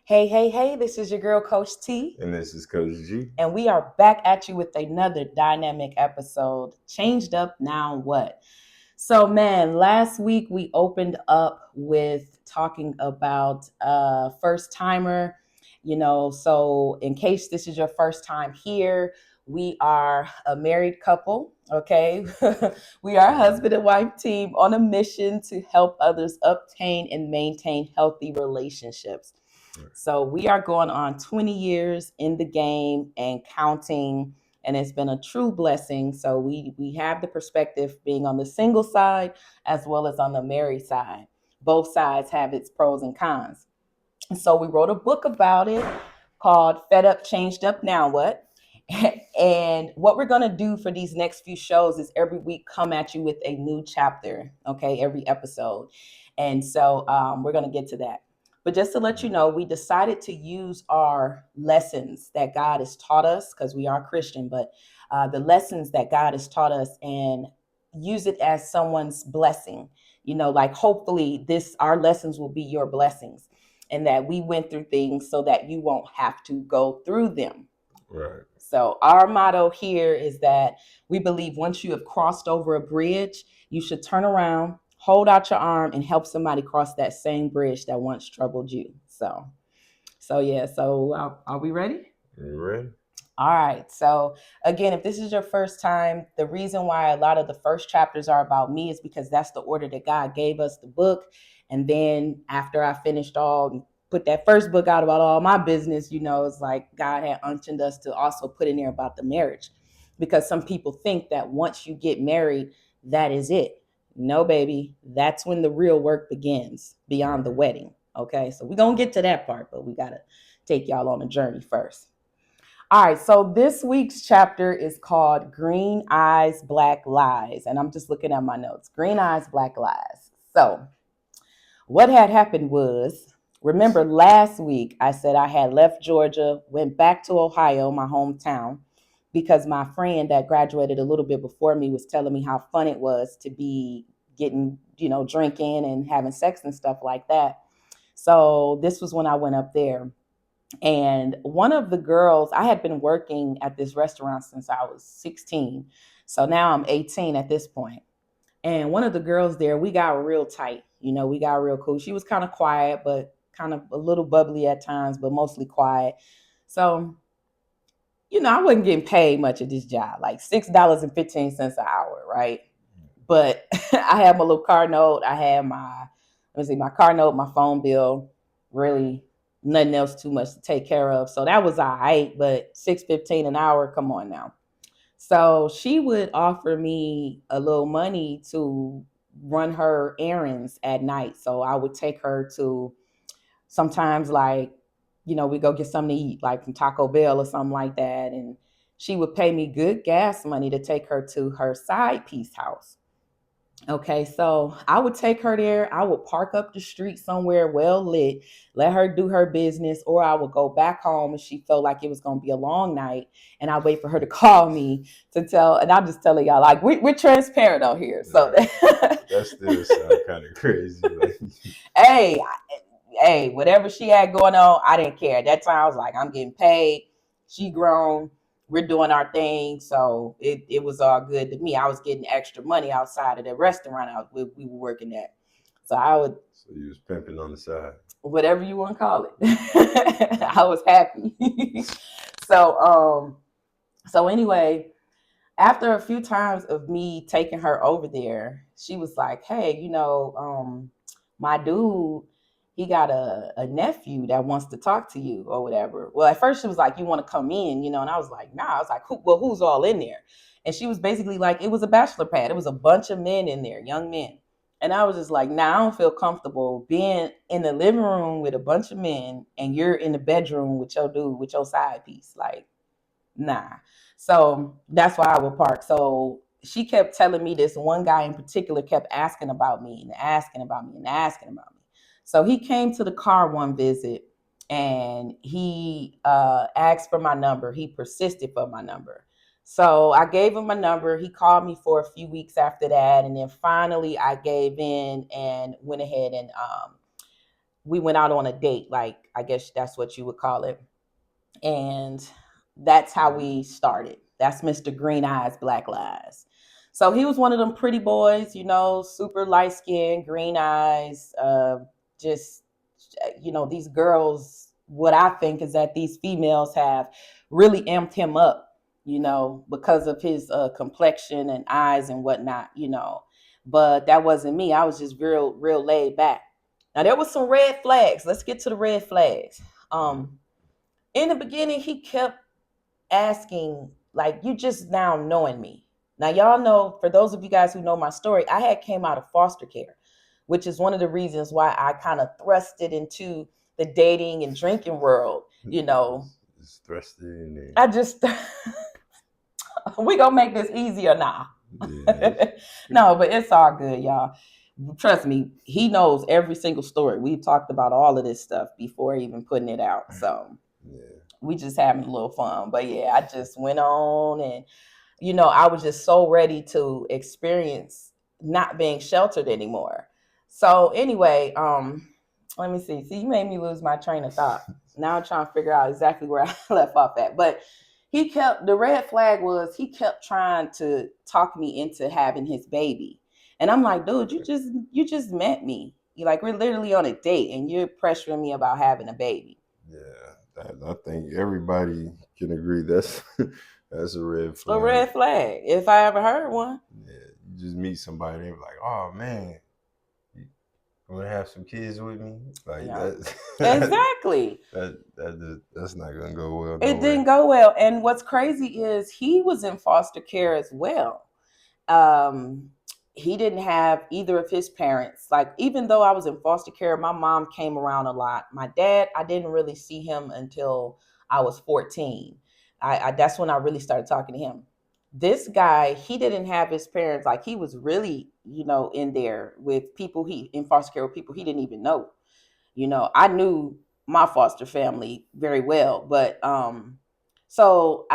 Hey, hey, hey, this is your girl, Coach T, And this is Coach G. and we are back at you with another dynamic episode. Changed up now what? So, man, last week we opened up with talking about first timer. So in case this is your first time here, we are a married couple, okay? We are a husband and wife team on a mission to help others obtain and maintain healthy relationships. So we are going on 20 years in the game and counting, and it's been a true blessing. So we have the perspective being on the single side as well as on the married side. Both sides have its pros and cons. And so we wrote a book about it called Fed Up, Changed Up, Now What? And what we're going to do for these next few shows is every week come at you with a new chapter, okay, every episode. And so we're going to get to that. But just to let you know, we decided to use our lessons that God has taught us, because we are Christian, but the lessons that God has taught us, and use it as someone's blessing. Like hopefully our lessons will be your blessings, and that we went through things so that you won't have to go through them. Right. So our motto here is that we believe once you have crossed over a bridge, you should turn around, hold out your arm, and help somebody cross that same bridge that once troubled you. So yeah. So are we ready? You ready? All right. So again, if this is your first time, the reason why a lot of the first chapters are about me is because that's the order that God gave us the book. And then after I finished put that first book out about all my business, it's like God had unctioned us to also put in there about the marriage, because some people think that once you get married, that is it. No, baby, that's when the real work begins beyond the wedding. Okay. So we're going to get to that part, but we got to take y'all on a journey first. All right, so this week's chapter is called Green Eyes, Black Lies. And I'm just looking at my notes. Green Eyes, Black Lies. So what had happened was, remember last week I said I had left Georgia, went back to Ohio, my hometown, because my friend that graduated a little bit before me was telling me how fun it was to be getting, drinking and having sex and stuff like that. So this was when I went up there. And one of the girls, I had been working at this restaurant since I was 16. So now I'm 18 at this point. And one of the girls there, we got real tight. We got real cool. She was kind of quiet, but kind of a little bubbly at times, but mostly quiet. So, I wasn't getting paid much at this job, like $6.15 an hour, right? But I had my little car note. I had my car note, my phone bill, really nothing else too much to take care of. So that was all right, but $6.15 an hour, come on now. So she would offer me a little money to run her errands at night. So I would take her to sometimes, like, we go get something to eat, like from Taco Bell or something like that. And she would pay me good gas money to take her to her side piece house. Okay, so I would take her there. I would park up the street somewhere well lit, let her do her business, or I would go back home if she felt like it was going to be a long night. And I wait for her to call me to tell. And I'm just telling y'all, like, we're transparent on here. So, That still sounds kind of crazy. Like, hey, hey, whatever she had going on, I didn't care. At that time, I was like, I'm getting paid. She grown. We're doing our thing. So it was all good to me. I was getting extra money outside of the restaurant we were working at. So I would, so you was pimping on the side. whatever you want to call it. I was happy. so, so anyway, after a few times of me taking her over there, she was like, hey, my dude, he got a nephew that wants to talk to you or whatever. Well, at first she was like, you want to come in, and I was like, nah. I was like, who's all in there? And she was basically like, it was a bachelor pad. It was a bunch of men in there, young men. And I was just like, nah, I don't feel comfortable being in the living room with a bunch of men and you're in the bedroom with your dude, with your side piece. Like, nah. So that's why I would park. So she kept telling me, this one guy in particular kept asking about me and asking about me and asking about me. So he came to the car one visit and he asked for my number. He persisted for my number. So I gave him my number. He called me for a few weeks after that. And then finally I gave in and went ahead and we went out on a date, like I guess that's what you would call it. And that's how we started. That's Mr. Green Eyes, Black Lies. So he was one of them pretty boys, super light skin, green eyes, just, these girls, what I think is that these females have really amped him up, because of his complexion and eyes and whatnot. But that wasn't me. I was just real, real laid back. Now there was some red flags. Let's get to the red flags. In the beginning, he kept asking, like, you just now knowing me. Now, y'all know, for those of you guys who know my story, I had came out of foster care, which is one of the reasons why I kind of thrusted into the dating and drinking world. It's thrusted in there. I just, we gonna make this easier now. Yeah. No, but it's all good, y'all. Trust me, he knows every single story. We talked about all of this stuff before even putting it out. So Yeah. we just having a little fun. But yeah, I just went on, and I was just so ready to experience not being sheltered anymore. So anyway, let me see. See, you made me lose my train of thought. Now I'm trying to figure out exactly where I left off at. But the red flag was he kept trying to talk me into having his baby. And I'm like, dude, you just met me. You like, we're literally on a date and you're pressuring me about having a baby. Yeah. I think everybody can agree that's that's a red A flag. red flag, if I ever heard one. Yeah. You just meet somebody, they're like, oh man, you want to have some kids with me? Like that. Exactly. That's not gonna go well It didn't nowhere. go well. And what's crazy is he was in foster care as well. Um, he didn't have either of his parents. Like, even though I was in foster care, my mom came around a lot. My dad, I didn't really see him until I was 14. That's when I really started talking to him. This guy, he didn't have his parents. Like, he was really, in there with people in foster care with people he didn't even know. I knew my foster family very well, but so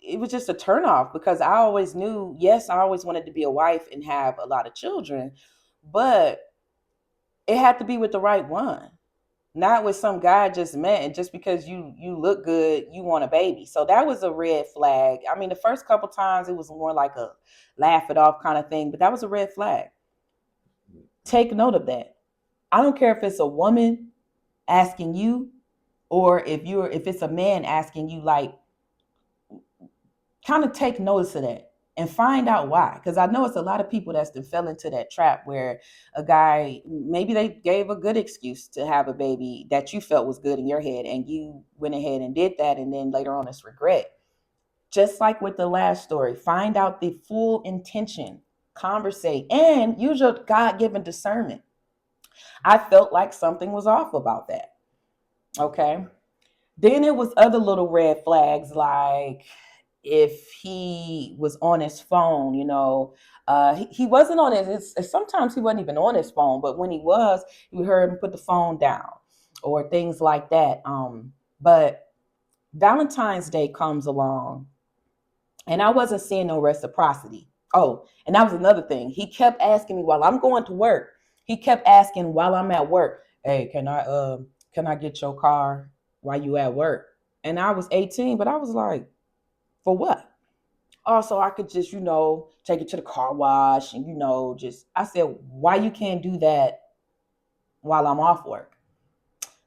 it was just a turnoff because I always knew, yes, I always wanted to be a wife and have a lot of children, but it had to be with the right one, not with some guy I just met, and just because you look good, you want a baby. So that was a red flag. I mean, the first couple times it was more like a laugh it off kind of thing, but that was a red flag. Take note of that. I don't care if it's a woman asking you, or if it's a man asking you, like, kind of take notice of that and find out why. Because I know it's a lot of people that's been fell into that trap where a guy, maybe they gave a good excuse to have a baby that you felt was good in your head, and you went ahead and did that, and then later on it's regret. Just like with the last story, find out the full intention, conversate, and use your God-given discernment. I felt like something was off about that. Okay. Then it was other little red flags, like if he was on his phone, he wasn't on sometimes he wasn't even on his phone, but when he was, you heard him put the phone down or things like that. But Valentine's Day comes along and I wasn't seeing no reciprocity. Oh, and that was another thing. He kept asking me while I'm going to work. He kept asking while I'm at work, "Hey, can I get your car while you at work?" And I was 18, but I was like, "For what?" Also, I could just, take it to the car wash and, just, I said, "Why you can't do that while I'm off work?"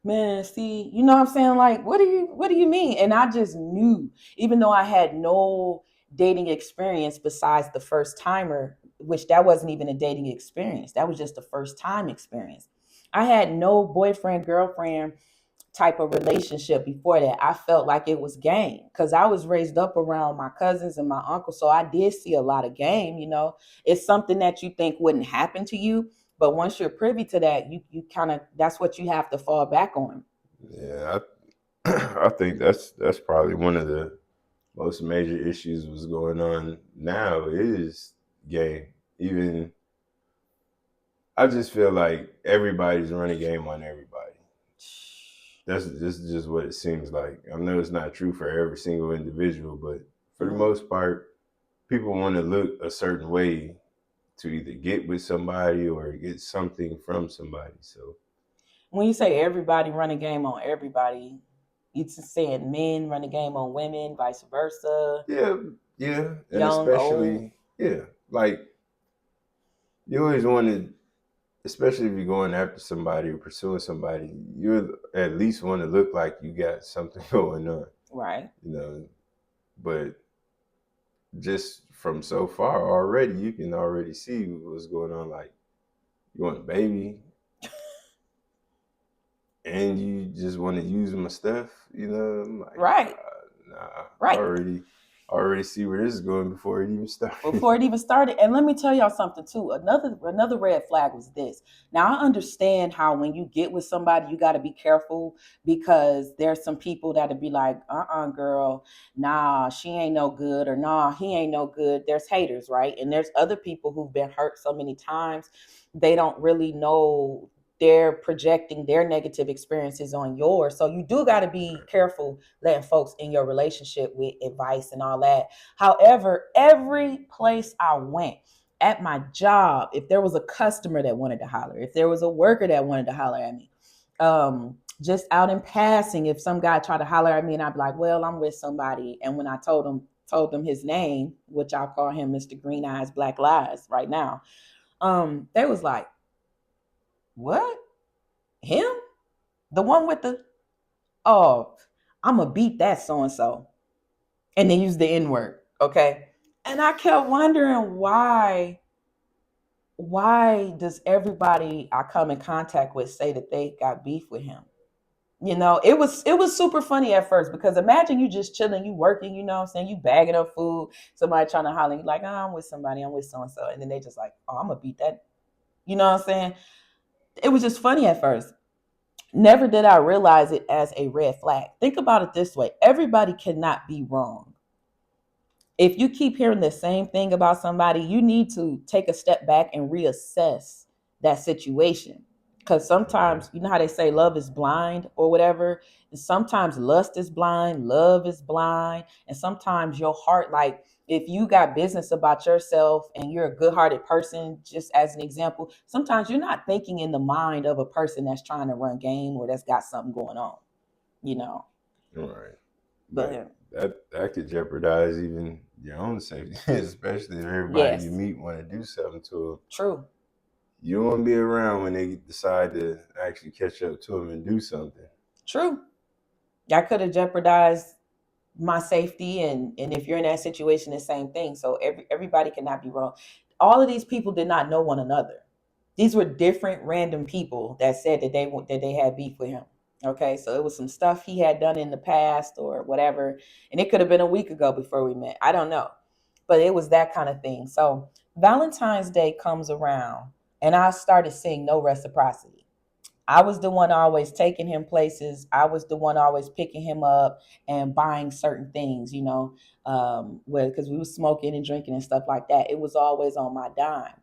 Man, see, you know what I'm saying? Like, what do you mean? And I just knew, even though I had no dating experience besides the first timer, which that wasn't even a dating experience. That was just the first time experience. I had no boyfriend, girlfriend type of relationship before that. I felt like it was game because I was raised up around my cousins and my uncle. So I did see a lot of game. It's something that you think wouldn't happen to you. But once you're privy to that, you kind of, that's what you have to fall back on. Yeah, I think that's probably one of the most major issues was going on now is game. Even I just feel like everybody's running game on everybody. That's this is just what it seems like. I know it's not true for every single individual, but for the most part, people want to look a certain way to either get with somebody or get something from somebody. So When you say everybody run a game on everybody, you just saying men run a game on women, vice versa, Yeah, yeah, and young, old. especially yeah, like you always want to, especially if you're going after somebody or pursuing somebody, you at least want to look like you got something going on, Right. you know. But just from so far already, you can already see what's going on. Like you want a baby, and you just want to use my stuff, you know. I'm like, Right. nah, Right. already see where this is going before it even started. Before it even started. And let me tell y'all something too. Another red flag was this. Now I understand how when you get with somebody, you got to be careful because there's some people that'll be like, girl, nah, she ain't no good, or nah, he ain't no good. There's haters, right? And there's other people who've been hurt so many times, they don't really know, they're projecting their negative experiences on yours. So you do got to be careful letting folks in your relationship with advice and all that. However, every place I went, at my job, if there was a customer that wanted to holler, if there was a worker that wanted to holler at me, just out in passing, if some guy tried to holler at me and I'd be like, well, I'm with somebody. And when I told them his name, which I'll call him Mr. Green Eyes, Black Lies right now, they was like, what? Him? The one with the, oh, I'm going to beat that so and so. And they use the N word. Okay. And I kept wondering why does everybody I come in contact with say that they got beef with him? You know, it was super funny at first because imagine you just chilling, you working, you know what I'm saying, you bagging up food, somebody trying to holler, you like, oh, I'm with somebody, I'm with so and so, and then they just like, oh, I'm gonna beat that. You know what I'm saying? It was just funny at first. Never did I realize it as a red flag. Think about it this way: everybody cannot be wrong. If you keep hearing the same thing about somebody, you need to take a step back and reassess that situation. Because sometimes, you know how they say love is blind or whatever? And sometimes lust is blind, love is blind. And sometimes your heart, like if you got business about yourself and you're a good hearted person, just as an example, sometimes you're not thinking in the mind of a person that's trying to run game or that's got something going on, you know. All right, but But that could jeopardize even your own safety, especially if everybody you yes, meet want to do something to them. true, You don't want to be around when they decide to actually catch up to them and do something. true. That could have jeopardized my safety, and if you're in that situation, the same thing. So everybody cannot be wrong. All of these people did not know one another. These were different random people that said that they had beef with him. Okay, so it was some stuff he had done in the past or whatever, and it could have been a week ago before we met. I don't know, but it was that kind of thing. So Valentine's Day comes around, and I started seeing no reciprocity. I was the one always taking him places. I was the one always picking him up and buying certain things, because we was smoking and drinking and stuff like that. It was always on my dime.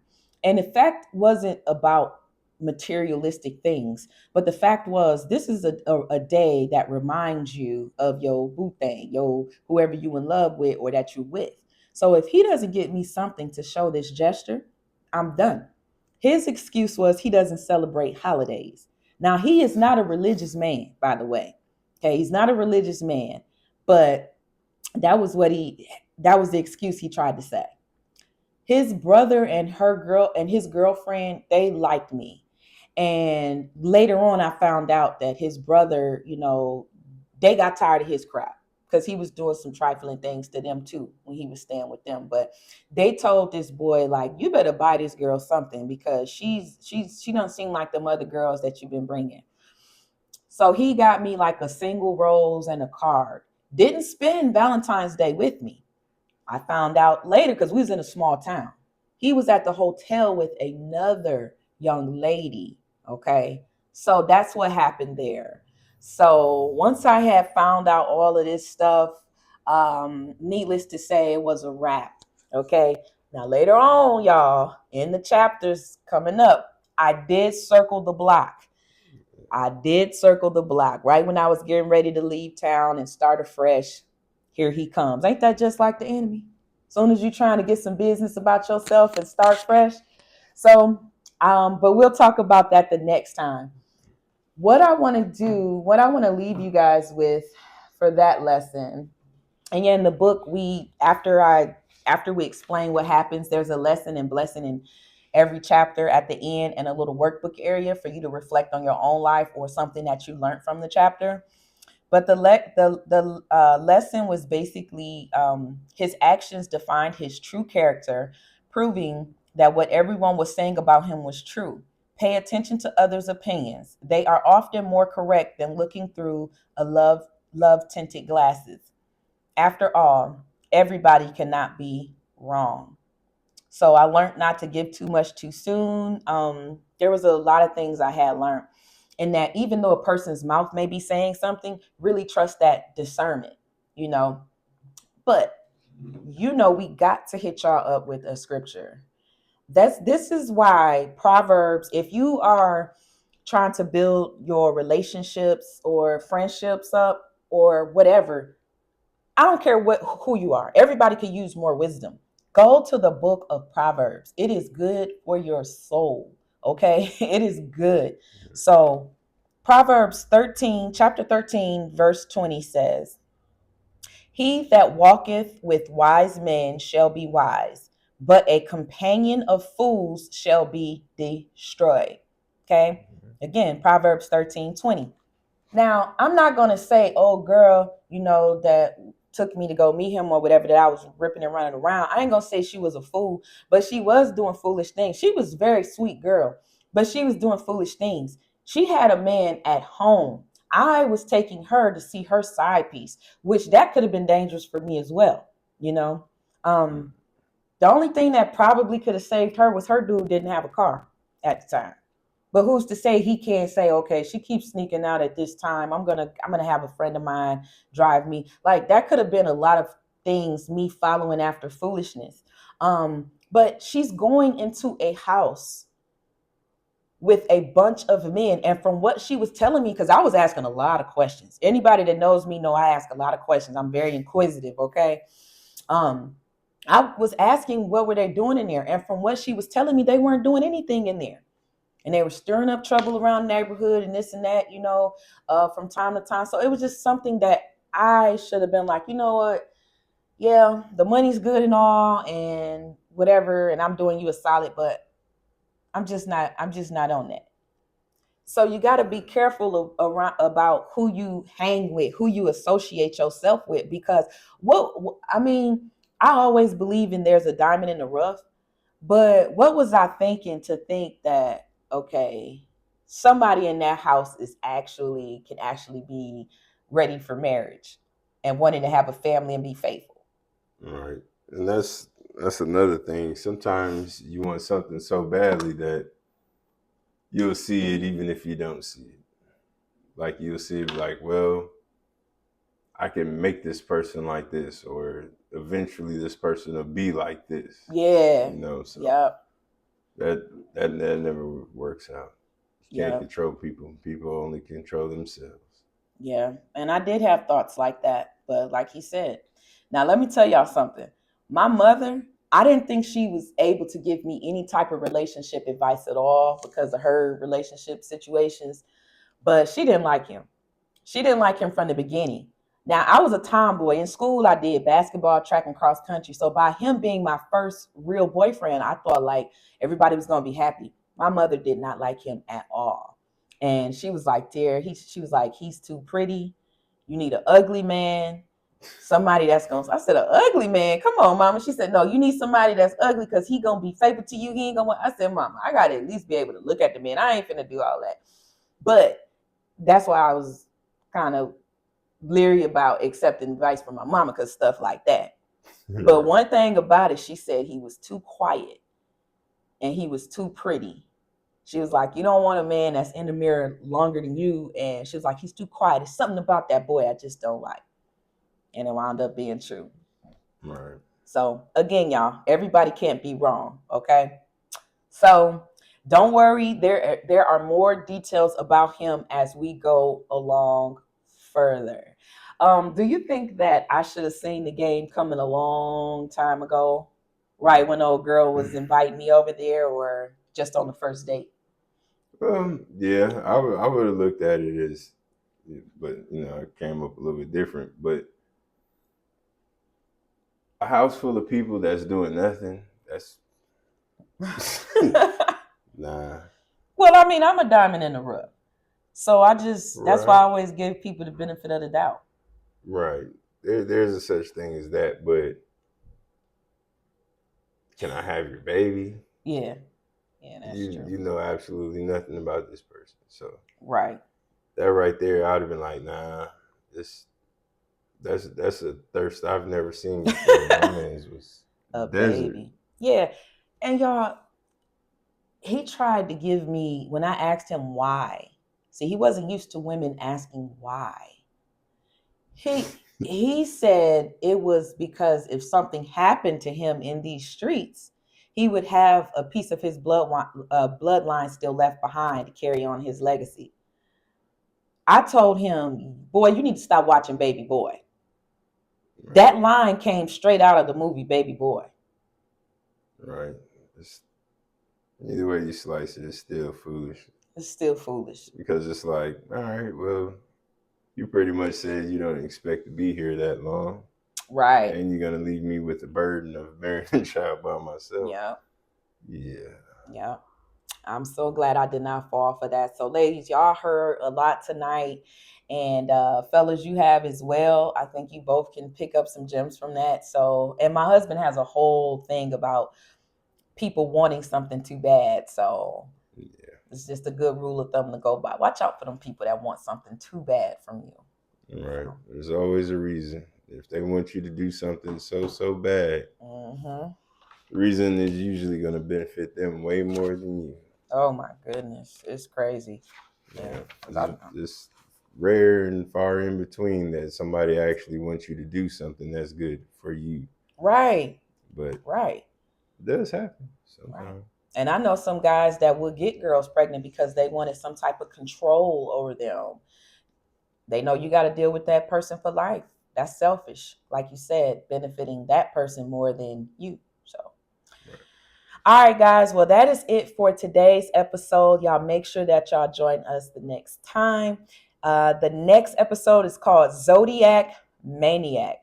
And the fact wasn't about materialistic things, but the fact was this is a day that reminds you of your boo thing, your whoever you in love with or that you're with. So if he doesn't get me something to show this gesture, I'm done. His excuse was he doesn't celebrate holidays. Now, he is not a religious man, by the way. Okay, he's not a religious man, but that was that was the excuse he tried to say. His brother and his girlfriend, they liked me. And later on I found out that his brother, they got tired of his crap because he was doing some trifling things to them too when he was staying with them. But they told this boy, like, you better buy this girl something because she doesn't seem like them other girls that you've been bringing. So he got me like a single rose and a card. Didn't spend Valentine's Day with me. I found out later because we was in a small town. He was at the hotel with another young lady. Okay. So that's what happened there. So once I had found out all of this stuff, needless to say, it was a wrap. Okay. Now later on, y'all, in the chapters coming up, I did circle the block. I did circle the block right when I was getting ready to leave town and start afresh. Here he comes. Ain't that just like the enemy? As soon as you're trying to get some business about yourself and start fresh. So, but we'll talk about that the next time. what I want to do, what I want to leave you guys with for that lesson. And yeah, in the book, after we explain what happens, there's a lesson and blessing in every chapter at the end, and a little workbook area for you to reflect on your own life or something that you learned from the chapter. But the lesson was basically, his actions defined his true character, proving that what everyone was saying about him was true. Pay attention to others' opinions. They are often more correct than looking through a love tinted glasses. After all, everybody cannot be wrong. So I learned not to give too much too soon. There was a lot of things I had learned, and that even though a person's mouth may be saying something, really trust that discernment, you know. But we got to hit y'all up with a scripture. This is why Proverbs, if you are trying to build your relationships or friendships up or whatever, I don't care who you are. Everybody could use more wisdom. Go to the book of Proverbs. It is good for your soul. Okay? It is good. So, Proverbs 13, chapter 13, verse 20 says, "He that walketh with wise men shall be wise, but a companion of fools shall be destroyed." Okay? Again, Proverbs 13:20. Now, I'm not going to say, oh, girl, that took me to go meet him or whatever, that I was ripping and running around. I ain't going to say she was a fool, but she was doing foolish things. She was a very sweet girl, but she was doing foolish things. She had a man at home. I was taking her to see her side piece, which that could have been dangerous for me as well. You know, the only thing that probably could have saved her was her dude didn't have a car at the time. But who's to say he can't say, okay, she keeps sneaking out at this time. I'm gonna have a friend of mine drive me. Like that could have been a lot of things, me following after foolishness. But she's going into a house with a bunch of men. And from what she was telling me, because I was asking a lot of questions. Anybody that knows me know I ask a lot of questions. I'm very inquisitive, okay? I was asking what were they doing in there. And from what she was telling me, they weren't doing anything in there. And they were stirring up trouble around the neighborhood and this and that, from time to time. So it was just something that I should have been like, you know what? Yeah, the money's good and all and whatever, and I'm doing you a solid, but I'm just not on that. So you got to be careful around about who you hang with, who you associate yourself with, because I mean, I always believe in there's a diamond in the rough. But what was I thinking to think that, okay, somebody in that house can actually be ready for marriage and wanting to have a family and be faithful. All right. And that's another thing. Sometimes you want something so badly that you'll see it even if you don't see it. Like you'll see it like, well, I can make this person like this, or eventually this person will be like this. Yeah. So Yep. that never works out. You can't Yep. control people. People only control themselves. Yeah. And I did have thoughts like that. But like he said, now let me tell y'all something. My mother, I didn't think she was able to give me any type of relationship advice at all because of her relationship situations, but she didn't like him. She didn't like him from the beginning. Now, I was a tomboy. In school, I did basketball, track, and cross country. So by him being my first real boyfriend, I thought like everybody was going to be happy. My mother did not like him at all. And she was like, dear, she was like, he's too pretty. You need an ugly man. Somebody that's going to, I said, an ugly man? Come on, mama. She said, no, you need somebody that's ugly because he going to be faithful to you. He ain't going to, I said, mama, I got to at least be able to look at the man. I ain't finna do all that. But that's why I was kind of leery about accepting advice from my mama because stuff like that. But one thing about it, she said he was too quiet and he was too pretty. She was like, you don't want a man that's in the mirror longer than you. And she was like, he's too quiet. There's something about that boy I just don't like. And it wound up being true. Right. So again, y'all, everybody can't be wrong. Okay. So don't worry. There are more details about him as we go along further. Do you think that I should have seen the game coming a long time ago, right when old girl was inviting me over there, or just on the first date? Yeah, I would have looked at it as, but it came up a little bit different. But a house full of people that's doing nothing, that's nah. Well, I mean, I'm a diamond in the rough. So that's why I Right, always give people the benefit of the doubt. right. There's a such thing as that, but can I have your baby? Yeah. Yeah, that's true. You know absolutely nothing about this person. So Right. that right there, I'd have been like, nah, this that's a thirst I've never seen before. My man's was A desert. baby. Yeah. And y'all, he tried to give me, when I asked him why, see, he wasn't used to women asking why. He said it was because if something happened to him in these streets, he would have a piece of his bloodline still left behind to carry on his legacy. I told him, boy, you need to stop watching Baby Boy. Right, That line came straight out of the movie Baby Boy. right. It's, either way you slice it, it's still foolish It's still foolish. because it's like, all right, well, you pretty much said you don't expect to be here that long, Right. and you're gonna leave me with the burden of bearing a child by myself. Yeah. Yeah, Yeah. I'm so glad I did not fall for that. So, ladies, y'all heard a lot tonight. And fellas, you have as well. I think you both can pick up some gems from that. So, and my husband has a whole thing about people wanting something too bad. So, yeah, it's just a good rule of thumb to go by. Watch out for them people that want something too bad from you. right. There's always a reason. If they want you to do something so bad, Mm-hmm. the reason is usually gonna benefit them way more than you. Oh my goodness, it's crazy. Yeah, Yeah, it's rare and far in between that somebody actually wants you to do something that's good for you. right, But right, it does happen right. sometimes. And I know some guys that will get girls pregnant because they wanted some type of control over them. They know you got to deal with that person for life. That's selfish, like you said, benefiting that person more than you. So. Right. All right, guys. Well, that is it for today's episode. Y'all make sure that y'all join us the next time. The next episode is called Zodiac Maniac.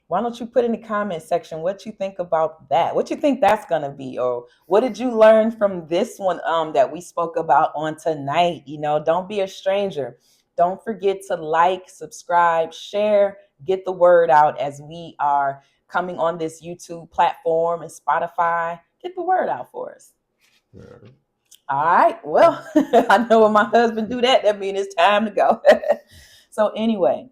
Why don't you put in the comment section what you think about that? What you think that's gonna be, or what did you learn from this one that we spoke about on tonight? Don't be a stranger. Don't forget to like, subscribe, share, get the word out as we are coming on this YouTube platform and Spotify. Get the word out for us. Right. All right. Well, I know when my husband do that, that means it's time to go. So anyway,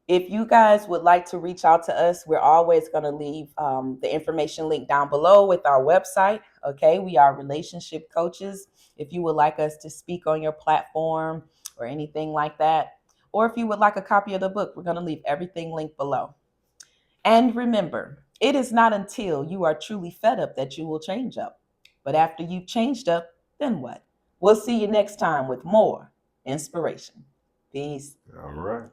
if you guys would like to reach out to us, we're always going to leave the information link down below with our website. Okay. We are relationship coaches. If you would like us to speak on your platform or anything like that, or if you would like a copy of the book, we're going to leave everything linked below. And remember, it is not until you are truly fed up that you will change up. But after you've changed up, then what? We'll see you next time with more inspiration. Peace. All right.